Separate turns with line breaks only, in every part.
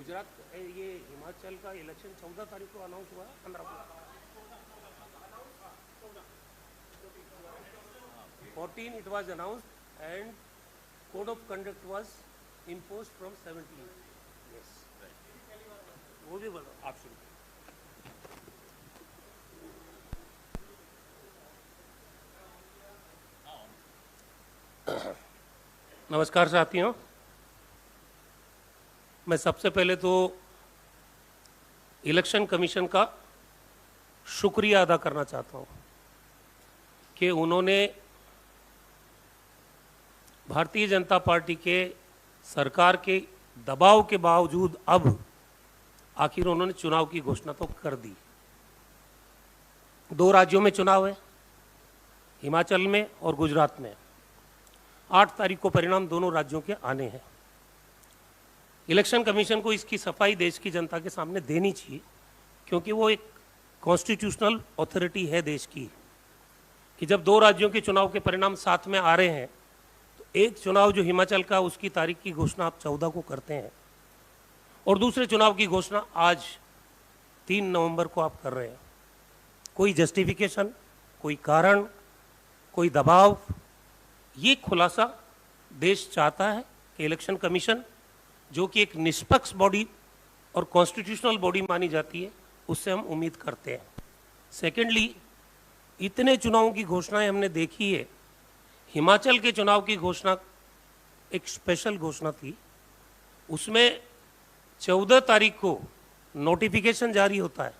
गुजरात ये हिमाचल का इलेक्शन 14 तारीख को अनाउंस हुआ, 15 को 14 it was announced and code of conduct was imposed from 17. Yes. वो भी बोलो आप सुन। नमस्कार साथियों, मैं सबसे पहले तो इलेक्शन कमीशन का शुक्रिया अदा करना चाहता हूं कि उन्होंने भारतीय जनता पार्टी के सरकार के दबाव के बावजूद अब आखिर उन्होंने चुनाव की घोषणा तो कर दी। 2 राज्यों में चुनाव है, हिमाचल में और गुजरात में। 8 तारीख को परिणाम दोनों राज्यों के आने हैं। इलेक्शन कमीशन को इसकी सफाई देश की जनता के सामने देनी चाहिए, क्योंकि वो एक कॉन्स्टिट्यूशनल अथॉरिटी है देश की, कि जब 2 राज्यों के चुनाव के परिणाम साथ में आ रहे हैं तो एक चुनाव जो हिमाचल का, उसकी तारीख की घोषणा आप 14 को करते हैं और दूसरे चुनाव की घोषणा आज 3 नवंबर को आप कर रहे हैं। कोई जस्टिफिकेशन, कोई कारण, कोई दबाव, ये खुलासा देश चाहता है कि इलेक्शन कमीशन, जो कि एक निष्पक्ष बॉडी और कॉन्स्टिट्यूशनल बॉडी मानी जाती है, उससे हम उम्मीद करते हैं। सेकेंडली, इतने चुनावों की घोषणाएं हमने देखी है। हिमाचल के चुनाव की घोषणा एक स्पेशल घोषणा थी, उसमें 14 तारीख को नोटिफिकेशन जारी होता है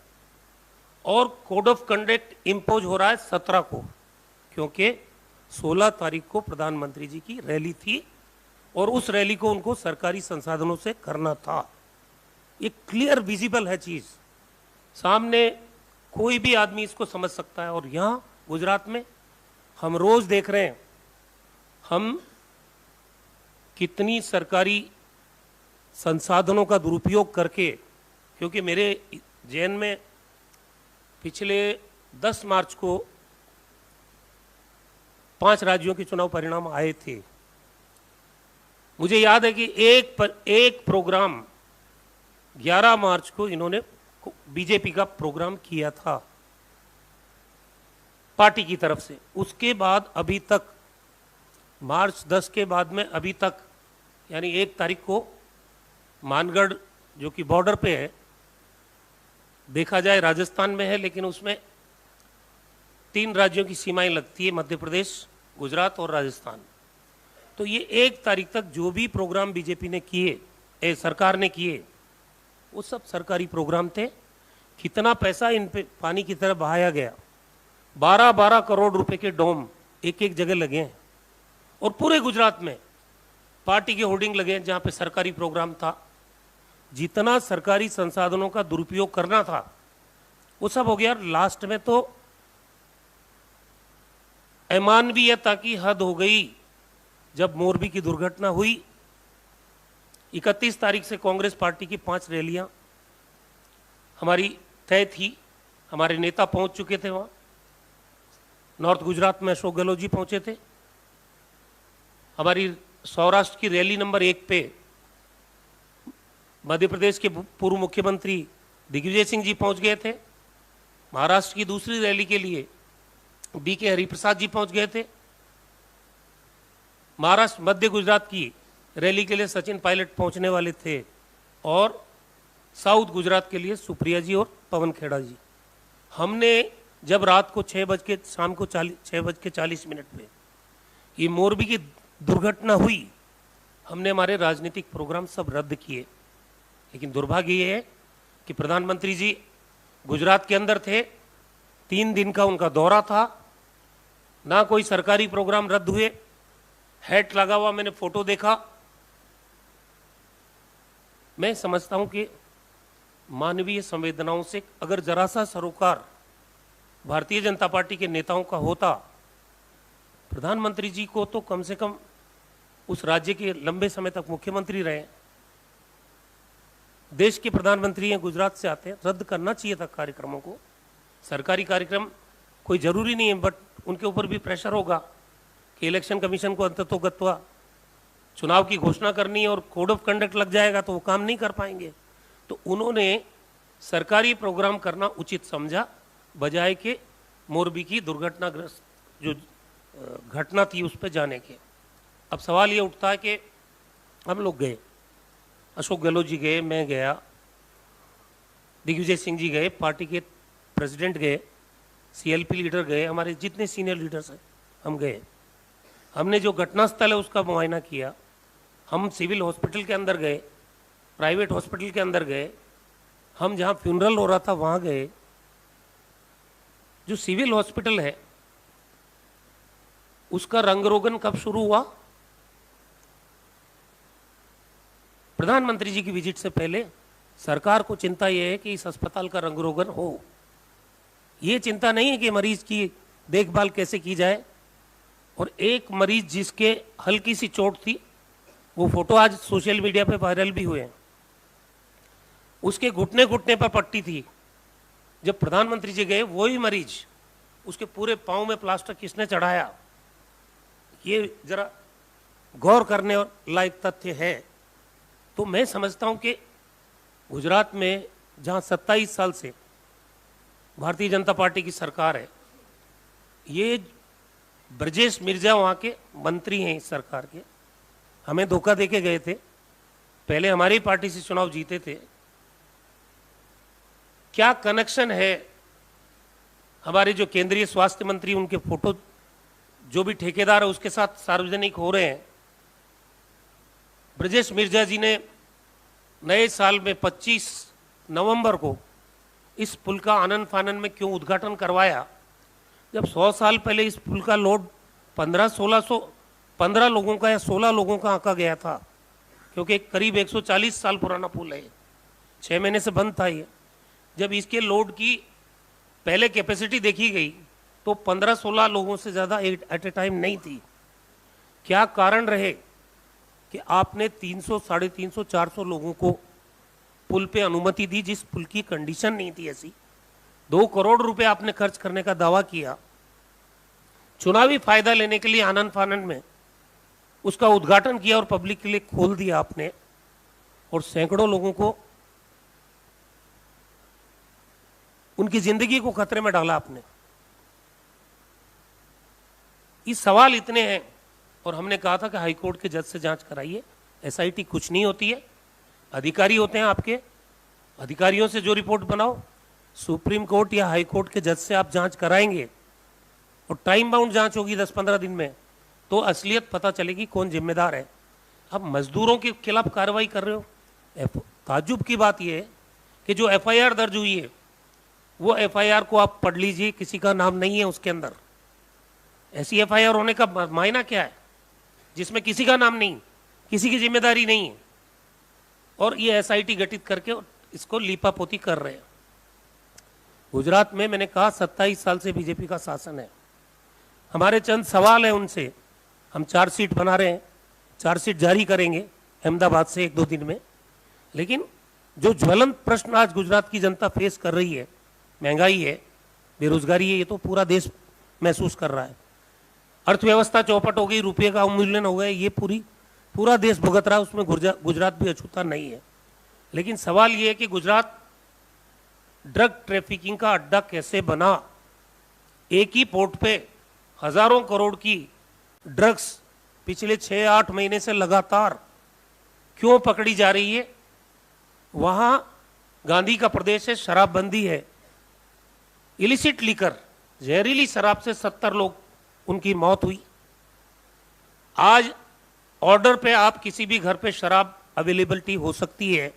और कोड ऑफ कंडक्ट इम्पोज हो रहा है 17 को, क्योंकि 16 तारीख को प्रधानमंत्री जी की रैली थी और उस रैली को उनको सरकारी संसाधनों से करना था। ये क्लियर विजिबल है चीज, सामने कोई भी आदमी इसको समझ सकता है। और यहाँ गुजरात में हम रोज देख रहे हैं हम कितनी सरकारी संसाधनों का दुरुपयोग करके, क्योंकि मेरे जैन में पिछले 10 मार्च को 5 राज्यों के चुनाव परिणाम आए थे। मुझे याद है कि एक प्रोग्राम 11 मार्च को इन्होंने बीजेपी का प्रोग्राम किया था पार्टी की तरफ से। उसके बाद अभी तक, मार्च 10 के बाद में अभी तक, यानी 1 तारीख को मानगढ़ जो कि बॉर्डर पे है, देखा जाए राजस्थान में है, लेकिन उसमें 3 राज्यों की सीमाएं लगती है, मध्य प्रदेश, गुजरात और राजस्थान। तो ये 1 तारीख तक जो भी प्रोग्राम बीजेपी ने किए, सरकार ने किए, वो सब सरकारी प्रोग्राम थे। कितना पैसा इन पे पानी की तरह बहाया गया, 12-12 करोड़ रुपए के डोम एक जगह लगे हैं और पूरे गुजरात में पार्टी के होर्डिंग लगे हैं जहां पे सरकारी प्रोग्राम था। जितना सरकारी संसाधनों का दुरुपयोग करना था वो सब हो गया। लास्ट में तो अमानवीयता की हद हो गई जब मोरबी की दुर्घटना हुई। 31 तारीख से कांग्रेस पार्टी की 5 रैलियां हमारी तय थी, हमारे नेता पहुंच चुके थे वहां। नॉर्थ गुजरात में अशोक गहलोत जी पहुंचे थे। हमारी सौराष्ट्र की रैली नंबर 1 पे मध्य प्रदेश के पूर्व मुख्यमंत्री दिग्विजय सिंह जी पहुंच गए थे। महाराष्ट्र की दूसरी रैली के लिए BK हरिप्रसाद जी पहुंच गए थे। महाराष्ट्र मध्य गुजरात की रैली के लिए सचिन पायलट पहुंचने वाले थे और साउथ गुजरात के लिए सुप्रिया जी और पवन खेड़ा जी। हमने जब रात को 6 बज के, शाम को 6:40 पे ये मोरबी की दुर्घटना हुई, हमने हमारे राजनीतिक प्रोग्राम सब रद्द किए। लेकिन दुर्भाग्य ये है कि प्रधानमंत्री जी गुजरात के अंदर थे, 3 दिन का उनका दौरा था, ना कोई सरकारी प्रोग्राम रद्द हुए। हैट लगा हुआ मैंने फोटो देखा। मैं समझता हूं कि मानवीय संवेदनाओं से अगर जरा सा सरोकार भारतीय जनता पार्टी के नेताओं का होता, प्रधानमंत्री जी को तो कम से कम उस राज्य के लंबे समय तक मुख्यमंत्री रहे, देश के प्रधानमंत्री हैं, गुजरात से आते हैं, रद्द करना चाहिए था कार्यक्रमों को। सरकारी कार्यक्रम कोई जरूरी नहीं है, बट उनके ऊपर भी प्रेशर होगा कि इलेक्शन कमीशन को अंततोगत्वा चुनाव की घोषणा करनी है और कोड ऑफ कंडक्ट लग जाएगा तो वो काम नहीं कर पाएंगे। तो उन्होंने सरकारी प्रोग्राम करना उचित समझा, बजाय के मोरबी की दुर्घटनाग्रस्त जो घटना थी उस पर जाने के। अब सवाल ये उठता है कि हम लोग गए, अशोक गहलोत जी गए, मैं गया, दिग्विजय सिंह जी गए, पार्टी के प्रेसिडेंट गए, सीएलपी लीडर गए, हमारे जितने सीनियर लीडर्स हैं हम गए। हमने जो घटनास्थल है उसका मुआयना किया, हम सिविल हॉस्पिटल के अंदर गए, प्राइवेट हॉस्पिटल के अंदर गए, हम जहाँ फ्यूनरल हो रहा था वहाँ गए। जो सिविल हॉस्पिटल है उसका रंग रोगन कब शुरू हुआ? प्रधानमंत्री जी की विजिट से पहले सरकार को चिंता यह है कि इस अस्पताल का रंग रोगन हो। ये चिंता नहीं है कि मरीज की देखभाल कैसे की जाए। और एक मरीज जिसके हल्की सी चोट थी, वो फोटो आज सोशल मीडिया पे वायरल भी हुए हैं, उसके घुटने घुटने पर पट्टी थी। जब प्रधानमंत्री जी गए, वही मरीज उसके पूरे पांव में प्लास्टर किसने चढ़ाया? ये जरा गौर करने और लायक तथ्य है। तो मैं समझता हूं कि गुजरात में जहां 27 साल से भारतीय जनता पार्टी की सरकार है, ये ब्रजेश मिर्जा वहां के मंत्री हैं इस सरकार के, हमें धोखा देके गए थे, पहले हमारी पार्टी से चुनाव जीते थे। क्या कनेक्शन है? हमारे जो केंद्रीय स्वास्थ्य मंत्री, उनके फोटो जो भी ठेकेदार है उसके साथ सार्वजनिक हो रहे हैं। ब्रजेश मिर्जा जी ने नए साल में 25 नवंबर को इस पुल का आनन फानन में क्यों उद्घाटन करवाया, जब 100 साल पहले इस पुल का लोड 15 लोगों का या 16 लोगों का आंका गया था, क्योंकि करीब 140 साल पुराना पुल है, 6 महीने से बंद था ये। जब इसके लोड की पहले कैपेसिटी देखी गई तो 15-16 लोगों से ज़्यादा एट ए टाइम नहीं थी। क्या कारण रहे कि आपने 300, 350, 400 लोगों को पुल पे अनुमति दी, जिस पुल की कंडीशन नहीं थी ऐसी? 2 करोड़ रुपए आपने खर्च करने का दावा किया, चुनावी फायदा लेने के लिए आनन फानन में उसका उद्घाटन किया और पब्लिक के लिए खोल दिया आपने, और सैकड़ों लोगों को, उनकी जिंदगी को खतरे में डाला आपने। ये सवाल इतने हैं, और हमने कहा था कि हाईकोर्ट के जज से जांच कराइए। एसआईटी कुछ नहीं होती है, अधिकारी होते हैं आपके, अधिकारियों से जो रिपोर्ट बनाओ, सुप्रीम कोर्ट या हाई कोर्ट के जज से आप जांच कराएंगे और टाइम बाउंड जांच होगी 10-15 दिन में, तो असलियत पता चलेगी कौन जिम्मेदार है। अब मजदूरों के खिलाफ कार्रवाई कर रहे हो। ताज्जुब की बात यह है कि जो एफआईआर दर्ज हुई है वो एफआईआर को आप पढ़ लीजिए, किसी का नाम नहीं है उसके अंदर। ऐसी एफआईआर होने का मायना क्या है जिसमें किसी का नाम नहीं, किसी की जिम्मेदारी नहीं है, और ये एसआईटी गठित करके इसको लीपापोती कर रहे हैं। गुजरात में मैंने कहा 27 साल से बीजेपी का शासन है। हमारे चंद सवाल हैं उनसे, हम चार्जशीट बना रहे हैं, चार्जशीट जारी करेंगे अहमदाबाद से 1-2 दिन में। लेकिन जो ज्वलंत प्रश्न आज गुजरात की जनता फेस कर रही है, महंगाई है, बेरोजगारी है, ये तो पूरा देश महसूस कर रहा है। अर्थव्यवस्था चौपट हो गई, रुपये का अवमूल्यन हो गया, ये पूरा देश भुगत रहा है, उसमें गुजरात भी अछूता नहीं है। लेकिन सवाल ये है कि गुजरात ड्रग ट्रैफिकिंग का अड्डा कैसे बना? एक ही पोर्ट पे हजारों करोड़ की ड्रग्स पिछले 6-8 महीने से लगातार क्यों पकड़ी जा रही है? वहां गांधी का प्रदेश है, शराबबंदी है, इलिसिट लीकर, जहरीली शराब से 70 लोग उनकी मौत हुई। आज ऑर्डर पे आप किसी भी घर पे शराब अवेलेबिलिटी हो सकती है।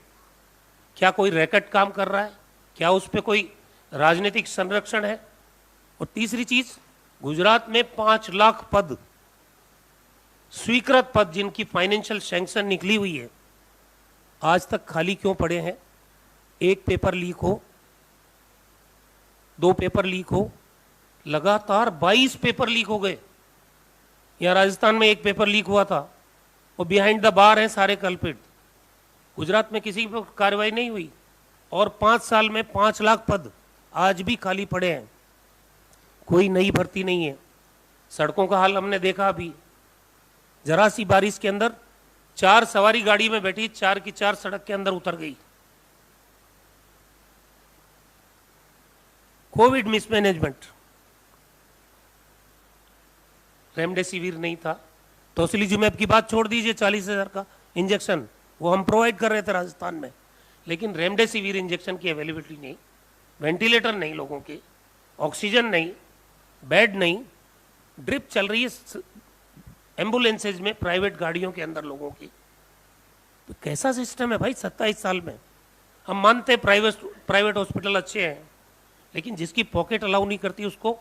क्या कोई रैकेट काम कर रहा है? क्या उस पर कोई राजनीतिक संरक्षण है? और तीसरी चीज, गुजरात में 5 लाख पद, स्वीकृत पद, जिनकी फाइनेंशियल सैंक्शन निकली हुई है, आज तक खाली क्यों पड़े हैं? एक पेपर लीक हो, 2 पेपर लीक हो, लगातार 22 पेपर लीक हो गए। यहाँ राजस्थान में 1 पेपर लीक हुआ था, वो बिहाइंड द बार है सारे कल्पिट। गुजरात में किसी पर कार्रवाई नहीं हुई, और 5 साल में 5 लाख पद आज भी खाली पड़े हैं, कोई नई भर्ती नहीं है। सड़कों का हाल हमने देखा अभी, जरा सी बारिश के अंदर 4 सवारी गाड़ी में बैठी 4 की 4 सड़क के अंदर उतर गई। कोविड मिसमैनेजमेंट, रेमडेसिविर नहीं था, टोसिलिजुमैब की बात छोड़ दीजिए, 40,000 का इंजेक्शन वो हम प्रोवाइड कर रहे थे राजस्थान में, लेकिन रेमडेसिविर इंजेक्शन की अवेलेबिलिटी नहीं, वेंटिलेटर नहीं लोगों के, ऑक्सीजन नहीं, बेड नहीं, ड्रिप चल रही है एम्बुलेंसेज में, प्राइवेट गाड़ियों के अंदर लोगों की। तो कैसा सिस्टम है भाई 27 साल में। हम मानते हैं प्राइवेट हॉस्पिटल अच्छे हैं, लेकिन जिसकी पॉकेट अलाउ नहीं करती उसको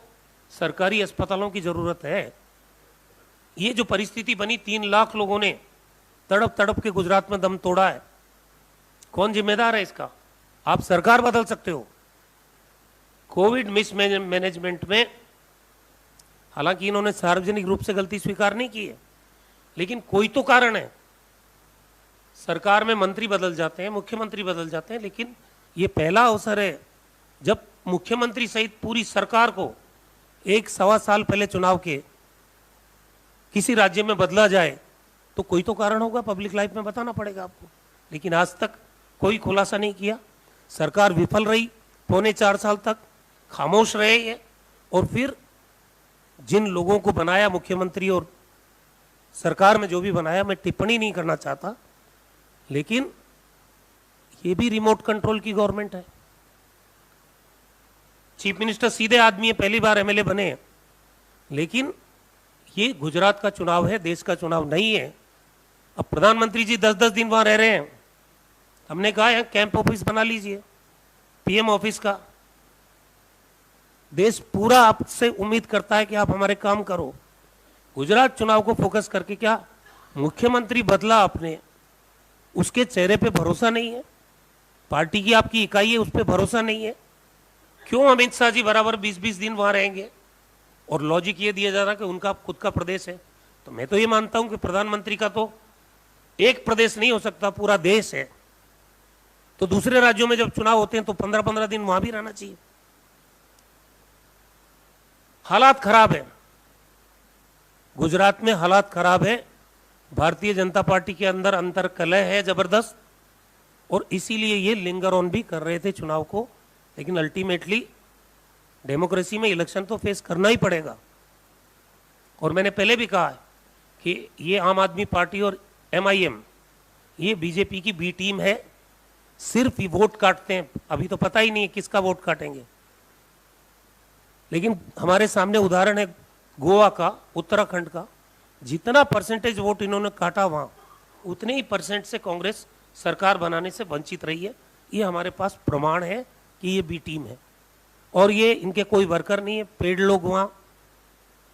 सरकारी अस्पतालों की जरूरत है। ये जो परिस्थिति बनी, 3 लाख लोगों ने तड़प तड़प के गुजरात में दम तोड़ा है, कौन जिम्मेदार है इसका? आप सरकार बदल सकते हो। कोविड मिसमैनेजमेंट में हालांकि इन्होंने सार्वजनिक रूप से गलती स्वीकार नहीं की है, लेकिन कोई तो कारण है। सरकार में मंत्री बदल जाते हैं, मुख्यमंत्री बदल जाते हैं, लेकिन ये पहला अवसर है जब मुख्यमंत्री सहित पूरी सरकार को 1-1.25 साल पहले चुनाव के किसी राज्य में बदला जाए, तो कोई तो कारण होगा, पब्लिक लाइफ में बताना पड़ेगा आपको। लेकिन आज तक कोई खुलासा नहीं किया। सरकार विफल रही, 4.25 साल तक खामोश रहे ये, और फिर जिन लोगों को बनाया मुख्यमंत्री और सरकार में जो भी बनाया, मैं टिप्पणी नहीं करना चाहता, लेकिन ये भी रिमोट कंट्रोल की गवर्नमेंट है। चीफ मिनिस्टर सीधे आदमी है, पहली बार एमएलए बने हैं, लेकिन ये गुजरात का चुनाव है, देश का चुनाव नहीं है। अब प्रधानमंत्री जी 10-10 दिन वहां रह रहे हैं, हमने कहा है कैंप ऑफिस बना लीजिए, पीएम ऑफिस का। देश पूरा आपसे उम्मीद करता है कि आप हमारे काम करो। गुजरात चुनाव को फोकस करके क्या मुख्यमंत्री बदला आपने, उसके चेहरे पे भरोसा नहीं है? पार्टी की आपकी इकाई है, उस पर भरोसा नहीं है? क्यों अमित शाह जी बराबर 20-20 दिन वहां रहेंगे? और लॉजिक ये दिया जा रहा है कि उनका खुद का प्रदेश है। तो मैं तो ये मानता हूं कि प्रधानमंत्री का तो एक प्रदेश नहीं हो सकता, पूरा देश है। तो दूसरे राज्यों में जब चुनाव होते हैं तो 15-15 दिन वहां भी रहना चाहिए। हालात खराब है, गुजरात में हालात खराब है। भारतीय जनता पार्टी के अंदर अंतर कलह है जबरदस्त, और इसीलिए ये लिंगर ऑन भी कर रहे थे चुनाव को। लेकिन अल्टीमेटली डेमोक्रेसी में इलेक्शन तो फेस करना ही पड़ेगा। और मैंने पहले भी कहा है कि ये आम आदमी पार्टी और एमआईएम ये बीजेपी की बी टीम है, सिर्फ वोट काटते हैं। अभी तो पता ही नहीं है किसका वोट काटेंगे, लेकिन हमारे सामने उदाहरण है गोवा का, उत्तराखंड का। जितना परसेंटेज वोट इन्होंने काटा वहां, उतने ही परसेंट से कांग्रेस सरकार बनाने से वंचित रही है। ये हमारे पास प्रमाण है कि ये बी टीम है, और ये इनके कोई वर्कर नहीं है। पेड लोग वहां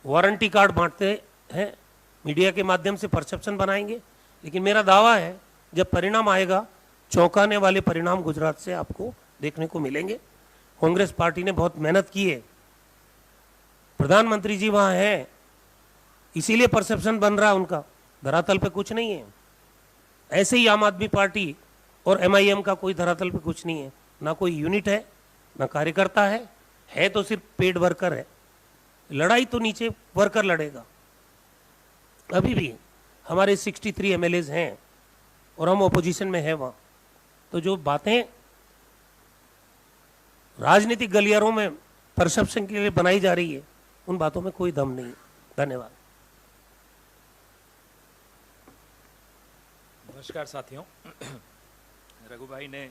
वारंटी कार्ड बांटते हैं, मीडिया के माध्यम से परसेप्शन बनाएंगे। लेकिन मेरा दावा है जब परिणाम आएगा, चौंकाने वाले परिणाम गुजरात से आपको देखने को मिलेंगे। कांग्रेस पार्टी ने बहुत मेहनत की है, प्रधानमंत्री जी वहां है, इसीलिए परसेप्शन बन रहा है उनका, धरातल पे कुछ नहीं है। ऐसे ही आम आदमी पार्टी और एमआईएम का कोई धरातल पे कुछ नहीं है, ना कोई यूनिट है, ना कार्यकर्ता है तो सिर्फ पेड वर्कर है। लड़ाई तो नीचे वर्कर लड़ेगा। अभी भी हमारे 63 एमएलएज हैं और हम ओपोजिशन में हैं वहां। तो जो बातें राजनीतिक गलियारों में परसेप्शन के लिए बनाई जा रही है, उन बातों में कोई दम नहीं। धन्यवाद।
नमस्कार साथियों। रघु भाई ने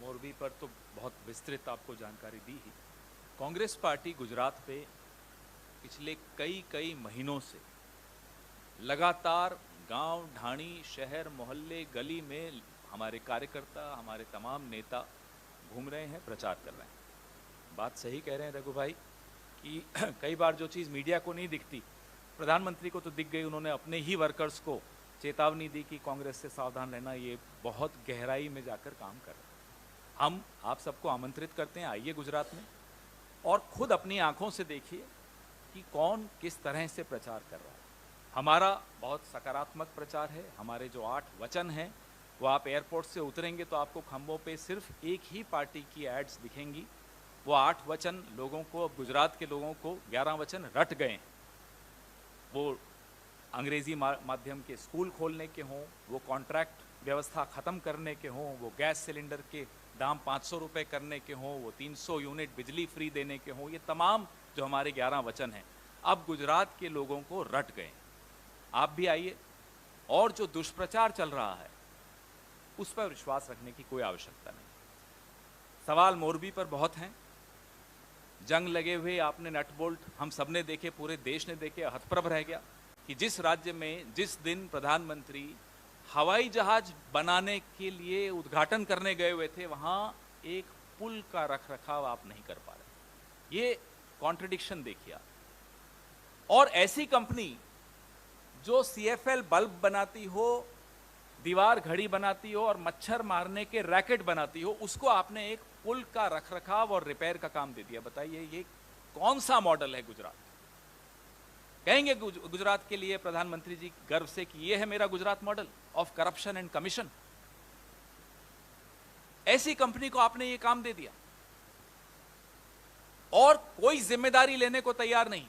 मोरबी पर तो बहुत विस्तृत आपको जानकारी दी ही। कांग्रेस पार्टी गुजरात पे पिछले कई महीनों से लगातार गांव, ढाणी, शहर, मोहल्ले, गली में हमारे कार्यकर्ता, हमारे तमाम नेता घूम रहे हैं, प्रचार कर रहे हैं। बात सही कह रहे हैं रघु भाई कि कई बार जो चीज़ मीडिया को नहीं दिखती, प्रधानमंत्री को तो दिख गई। उन्होंने अपने ही वर्कर्स को चेतावनी दी कि कांग्रेस से सावधान रहना, ये बहुत गहराई में जाकर काम कर रहे हैं। हम आप सबको आमंत्रित करते हैं, आइए गुजरात में और खुद अपनी आंखों से देखिए कि कौन किस तरह से प्रचार कर रहा है। हमारा बहुत सकारात्मक प्रचार है। हमारे जो 8 वचन हैं, वो आप एयरपोर्ट से उतरेंगे तो आपको खंभों पे सिर्फ एक ही पार्टी की एड्स दिखेंगी। वो 8 वचन लोगों को, अब गुजरात के लोगों को 11 वचन रट गए हैं। वो अंग्रेजी माध्यम के स्कूल खोलने के हों, वो कॉन्ट्रैक्ट व्यवस्था खत्म करने के हों, वो गैस सिलेंडर के दाम 500 रुपये करने के हों, वो 300 यूनिट बिजली फ्री देने के हों, ये तमाम जो हमारे 11 वचन हैं अब गुजरात के लोगों को रट गए। आप भी आइए, और जो दुष्प्रचार चल रहा है उस पर विश्वास रखने की कोई आवश्यकता नहीं। सवाल मोरबी पर बहुत हैं, जंग लगे हुए आपने नट बोल्ट हम सब ने देखे, पूरे देश ने देखे, हतप्रभ रह गया कि जिस राज्य में जिस दिन प्रधानमंत्री हवाई जहाज बनाने के लिए उद्घाटन करने गए हुए थे, वहां एक पुल का रखरखाव आप नहीं कर पा रहे। ये कॉन्ट्रडिक्शन देखिए। और ऐसी कंपनी जो CFL बल्ब बनाती हो, दीवार घड़ी बनाती हो और मच्छर मारने के रैकेट बनाती हो, उसको आपने एक पुल का रखरखाव और रिपेयर का काम दे दिया। बताइए ये कौन सा मॉडल है गुजरात? कहेंगे गुजरात के लिए प्रधानमंत्री जी गर्व से कि ये है मेरा Gujarat model of corruption and commission. ऐसी कंपनी को आपने ये काम दे दिया और कोई जिम्मेदारी लेने को तैयार नहीं।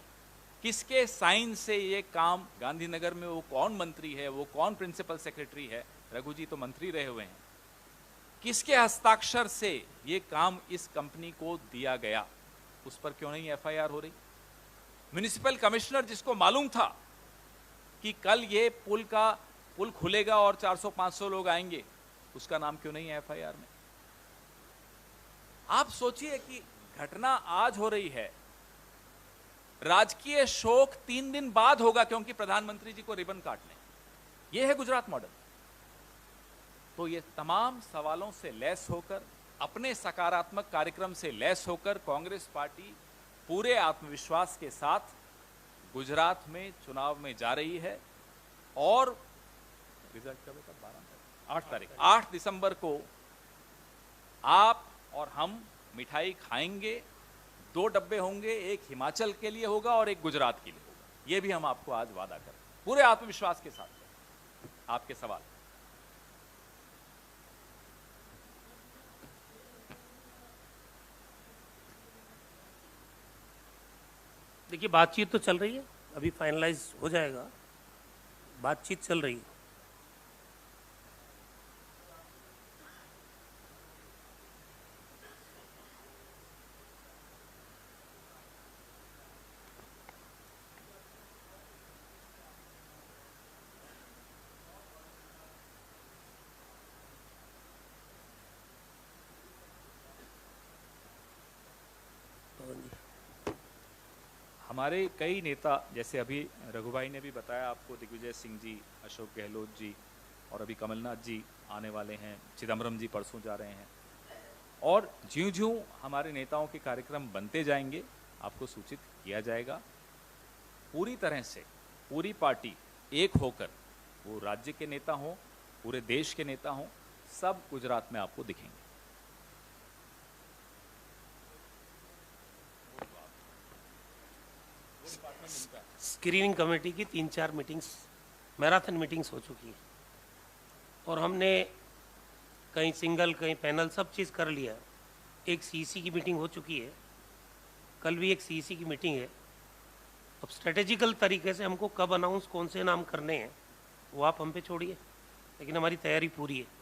किसके साइन से ये काम, गांधीनगर में वो कौन मंत्री है, वो कौन प्रिंसिपल सेक्रेटरी है, रघु जी तो मंत्री रहे हुए हैं, किसके हस्ताक्षर से ये काम इस कंपनी को दिया गया, उस पर क्यों नहीं FIR हो रही? म्युनिसिपल कमिश्नर जिसको मालूम था कि कल ये पुल खुलेगा और 400-500 लोग आएंगे, उसका नाम क्यों नहीं है FIR में? आप सोचिए कि घटना आज हो रही है, राजकीय शोक 3 दिन बाद होगा क्योंकि प्रधानमंत्री जी को रिबन काटने। यह है गुजरात मॉडल। तो ये तमाम सवालों से लैस होकर, अपने सकारात्मक कार्यक्रम से लैस होकर कांग्रेस पार्टी पूरे आत्मविश्वास के साथ गुजरात में चुनाव में जा रही है। और रिजल्ट कब है? 8 दिसंबर को आप और हम मिठाई खाएंगे। 2 डब्बे होंगे, एक हिमाचल के लिए होगा और एक गुजरात के लिए होगा। यह भी हम आपको आज वादा करें पूरे आत्मविश्वास के साथ। आपके सवाल?
देखिए, बातचीत तो चल रही है, अभी फाइनलाइज हो जाएगा, बातचीत चल रही है।
हमारे कई नेता, जैसे अभी रघु भाई ने भी बताया आपको, दिग्विजय सिंह जी, अशोक गहलोत जी और अभी कमलनाथ जी आने वाले हैं, चिदम्बरम जी परसों जा रहे हैं। और ज्यों-ज्यों हमारे नेताओं के कार्यक्रम बनते जाएंगे आपको सूचित किया जाएगा। पूरी तरह से पूरी पार्टी एक होकर, वो राज्य के नेता हों, पूरे देश के नेता हों, सब गुजरात में आपको दिखेंगे।
स्क्रीनिंग कमेटी की 3-4 मीटिंग्स, मैराथन मीटिंग्स हो चुकी है और हमने कहीं सिंगल कहीं पैनल सब चीज़ कर लिया है। एक CEC की मीटिंग हो चुकी है, कल भी एक CEC की मीटिंग है। अब स्ट्रेटेजिकल तरीके से हमको कब अनाउंस कौन से नाम करने हैं वो आप हम पे छोड़िए, लेकिन हमारी तैयारी पूरी है।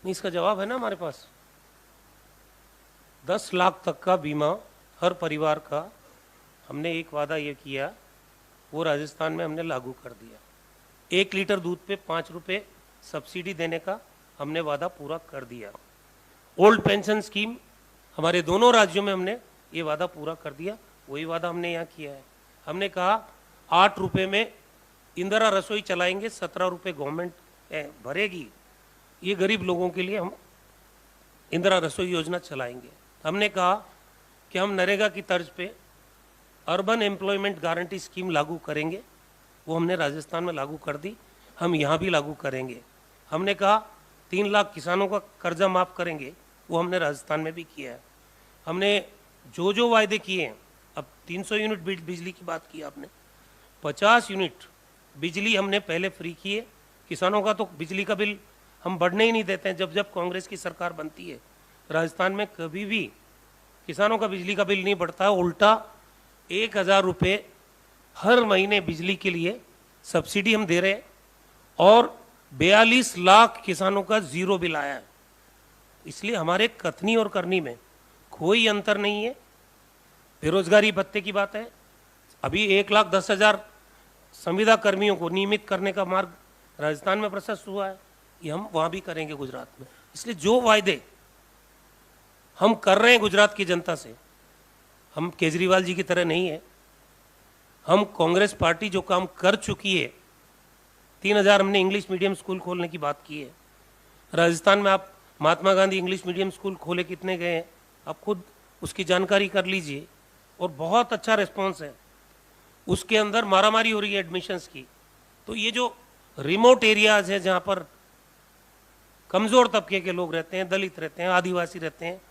इसका जवाब है ना हमारे पास। 10 लाख तक का बीमा हर परिवार का हमने एक वादा ये किया, वो राजस्थान में हमने लागू कर दिया। 1 लीटर दूध पे 5 रुपए सब्सिडी देने का हमने वादा पूरा कर दिया। ओल्ड पेंशन स्कीम हमारे दोनों राज्यों में हमने ये वादा पूरा कर दिया, वही वादा हमने यहाँ किया है। हमने कहा 8 रुपए में इंदिरा रसोई चलाएंगे, 17 रुपए गवर्नमेंट भरेगी। ये गरीब लोगों के लिए हम इंदिरा रसोई योजना चलाएंगे। हमने कहा कि हम नरेगा की तर्ज पे अर्बन एम्प्लॉयमेंट गारंटी स्कीम लागू करेंगे, वो हमने राजस्थान में लागू कर दी, हम यहाँ भी लागू करेंगे। हमने कहा 3 लाख किसानों का कर्जा माफ करेंगे, वो हमने राजस्थान में भी किया है। हमने जो जो वायदे किए हैं, अब 300 यूनिट बिजली की बात की आपने, 50 यूनिट बिजली हमने पहले फ्री किए। किसानों का तो बिजली का बिल हम बढ़ने ही नहीं देते हैं। जब जब कांग्रेस की सरकार बनती है राजस्थान में, कभी भी किसानों का बिजली का बिल नहीं बढ़ता है। उल्टा 1000 रुपये हर महीने बिजली के लिए सब्सिडी हम दे रहे हैं और 42 लाख किसानों का जीरो बिल आया है। इसलिए हमारे कथनी और करनी में कोई अंतर नहीं है। बेरोजगारी भत्ते की बात है, अभी 1,10,000 संविदा कर्मियों को नियमित करने का मार्ग राजस्थान में प्रशस्त हुआ है, ये हम वहां भी करेंगे गुजरात में। इसलिए जो वायदे हम कर रहे हैं गुजरात की जनता से, हम केजरीवाल जी की तरह नहीं है। हम कांग्रेस पार्टी जो काम कर चुकी है, 3000 हमने इंग्लिश मीडियम स्कूल खोलने की बात की है राजस्थान में। आप Mahatma Gandhi English medium school खोले कितने गए हैं, आप खुद उसकी जानकारी कर लीजिए, और बहुत अच्छा रिस्पॉन्स है। उसके अंदर मारामारी हो रही है एडमिशन्स की। तो ये जो रिमोट एरियाज है जहाँ पर कमज़ोर तबके के लोग रहते हैं, दलित रहते हैं, आदिवासी रहते हैं,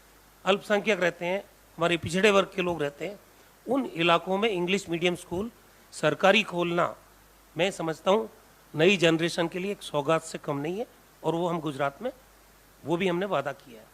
अल्पसंख्यक रहते हैं, हमारे पिछड़े वर्ग के लोग रहते हैं, उन इलाकों में इंग्लिश मीडियम स्कूल सरकारी खोलना, मैं समझता हूँ नई जनरेशन के लिए एक सौगात से कम नहीं है। और वो हम गुजरात में, वो भी हमने वादा किया है।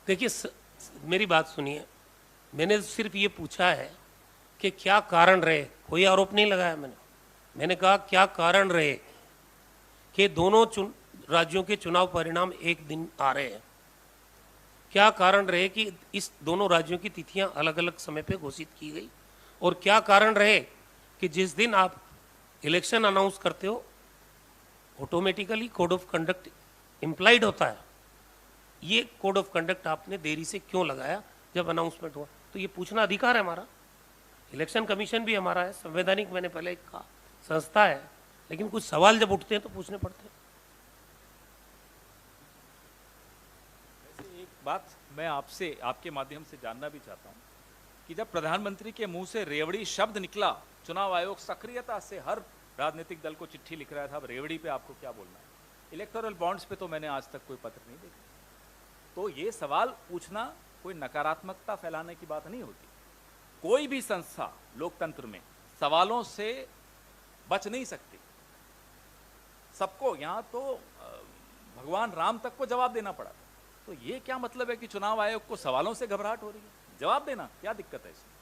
देखिए, मेरी बात सुनिए, मैंने सिर्फ ये पूछा है कि क्या कारण रहे, कोई आरोप नहीं लगाया मैंने कहा क्या कारण रहे कि दोनों राज्यों के चुनाव परिणाम एक दिन आ रहे हैं। क्या कारण रहे कि इस दोनों राज्यों की तिथियां अलग अलग समय पे घोषित की गई, और क्या कारण रहे कि जिस दिन आप इलेक्शन अनाउंस करते हो automatically code of conduct implied होता है। ये कोड ऑफ कंडक्ट आपने देरी से क्यों लगाया जब अनाउंसमेंट हुआ? तो ये पूछना अधिकार है हमारा। इलेक्शन कमीशन भी हमारा है, संवैधानिक, मैंने पहले कहा, संस्था है, लेकिन कुछ सवाल जब उठते हैं तो पूछने पड़ते हैं।
एक बात मैं आपसे, आपके माध्यम से जानना भी चाहता हूं कि जब प्रधानमंत्री के मुंह से रेवड़ी शब्द निकला, चुनाव आयोग सक्रियता से हर राजनीतिक दल को चिट्ठी लिख रहा था, अब रेवड़ी पे आपको क्या बोलना है? इलेक्टोरल बॉन्ड्स पे तो मैंने आज तक कोई पत्र नहीं देखा। तो ये सवाल पूछना कोई नकारात्मकता फैलाने की बात नहीं होती। कोई भी संस्था लोकतंत्र में सवालों से बच नहीं सकती। सबको, यहां तो भगवान राम तक को जवाब देना पड़ा। तो ये क्या मतलब है कि चुनाव आयोग को सवालों से घबराहट हो रही है? जवाब देना क्या दिक्कत है इसमें?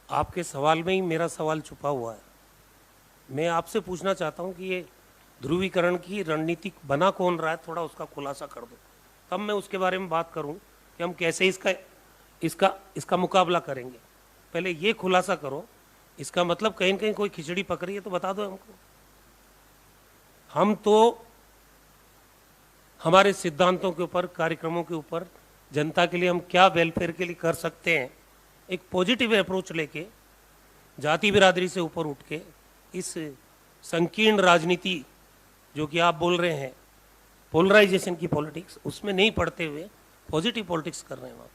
आपके सवाल में ही मेरा सवाल छुपा हुआ है। मैं आपसे पूछना चाहता हूं कि ये ध्रुवीकरण की रणनीति बना कौन रहा है, थोड़ा उसका खुलासा कर दो, तब मैं उसके बारे में बात करूं कि हम कैसे इसका मुकाबला करेंगे। पहले ये खुलासा करो, इसका मतलब कहीं न कहीं कोई खिचड़ी पक रही है तो बता दो हमको। हम तो हमारे सिद्धांतों के ऊपर, कार्यक्रमों के ऊपर, जनता के लिए हम क्या वेलफेयर के लिए कर सकते हैं, एक पॉजिटिव अप्रोच लेके, जाति बिरादरी से ऊपर उठ के, इस संकीर्ण राजनीति जो कि आप बोल रहे हैं, पोलराइजेशन की पॉलिटिक्स, उसमें नहीं पढ़ते हुए पॉजिटिव पॉलिटिक्स कर रहे हैं वहां।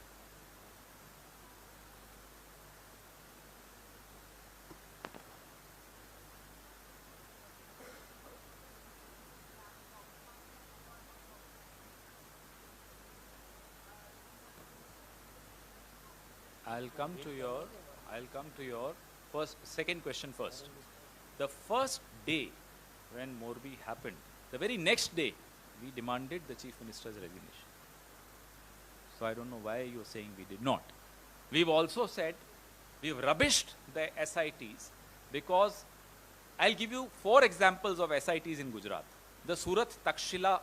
I'll come to your second question first. The first day when Morbi happened, the very next day, we demanded the Chief Minister's resignation. So I don't know why you're saying we did not. We've also said we've rubbished the SITs because I'll give you 4 examples of SITs in Gujarat. The Surat Takshila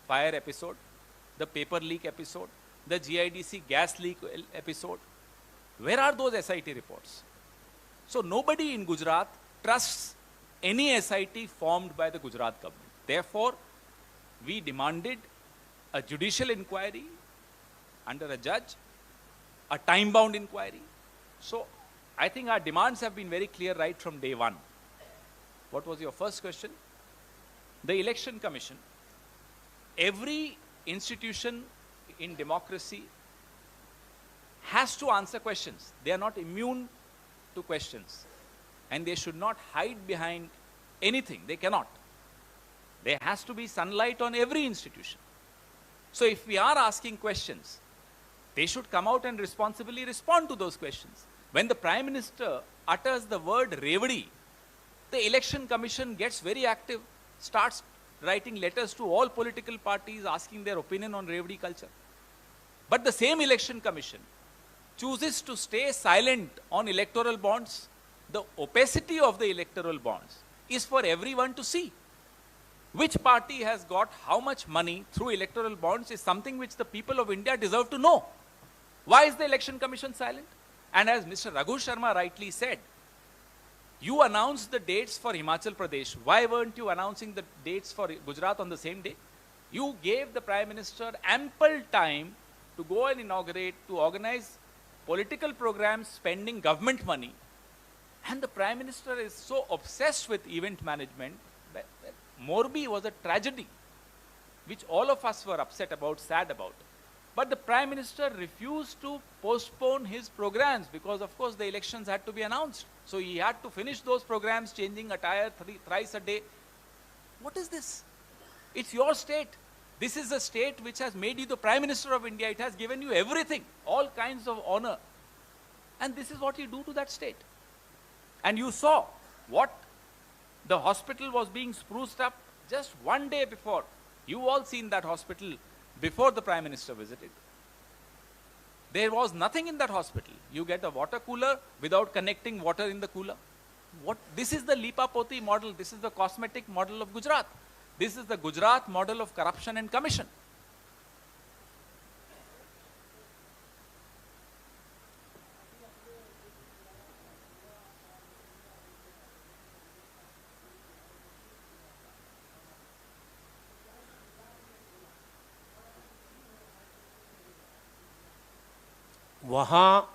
fire episode, the paper leak episode, the GIDC gas leak episode. Where are those SIT reports? So nobody in Gujarat trusts any SIT formed by the Gujarat government. Therefore, we demanded a judicial inquiry under a judge, a time-bound inquiry. So I think our demands have been very clear right from day one. What was your first question? The Election Commission. Every institution in democracy has to answer questions. They are not immune to questions. And they should not hide behind anything. They cannot. There has to be sunlight on every institution. So if we are asking questions, they should come out and responsibly respond to those questions. When the Prime Minister utters the word Revadi, the Election Commission gets very active, starts writing letters to all political parties asking their opinion on Revadi culture. But the same Election Commission chooses to stay silent on electoral bonds. The opacity of the electoral bonds is for everyone to see. Which party has got how much money through electoral bonds is something which the people of India deserve to know. Why is the Election Commission silent? And as Mr. Raghu Sharma rightly said, you announced the dates for Himachal Pradesh. Why weren't you announcing the dates for Gujarat on the same day? You gave the Prime Minister ample time to go and inaugurate, to organize political programs spending government money. And the Prime Minister is so obsessed with event management that Morbi was a tragedy, which all of us were upset about, sad about. But the Prime Minister refused to postpone his programs because, of course, the elections had to be announced. So he had to finish those programs, changing attire thrice a day. What is this? It's your state. This is a state which has made you the Prime Minister of India. It has given you everything, all kinds of honor. And this is what you do to that state. And you saw what the hospital was being spruced up just one day before. You all seen that hospital before the Prime Minister visited. There was nothing in that hospital. You get a water cooler without connecting water in the cooler. This is the Lipa Poti model. This is the cosmetic model of Gujarat. This is the Gujarat model of corruption and commission.
वहाँ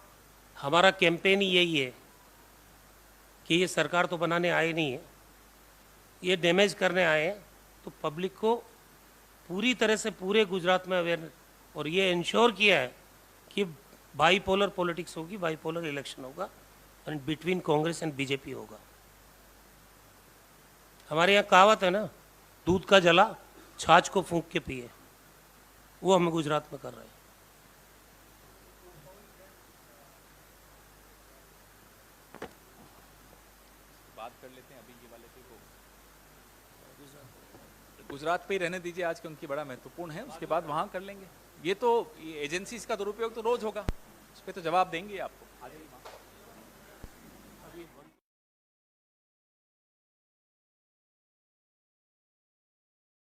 हमारा campaign ही यही है कि ये सरकार तो बनाने आए नहीं है, ये डैमेज करने आए हैं। तो पब्लिक को पूरी तरह से पूरे गुजरात में अवेयर और ये इंश्योर किया है कि बाईपोलर पॉलिटिक्स होगी, बाईपोलर इलेक्शन होगा and between Congress and BJP होगा। हमारे यहाँ कहावत है ना, दूध का जला छाछ को फूंक के पिए, वो हम गुजरात में कर रहे हैं।
कर लेते हैं अभी ये वाले पे गुजरात पे ही रहने दीजिए आज, क्योंकि बड़ा महत्वपूर्ण है, उसके बाद वहां कर लेंगे। ये तो एजेंसीज का दुरुपयोग तो रोज होगा, उस पर तो जवाब देंगे आपको।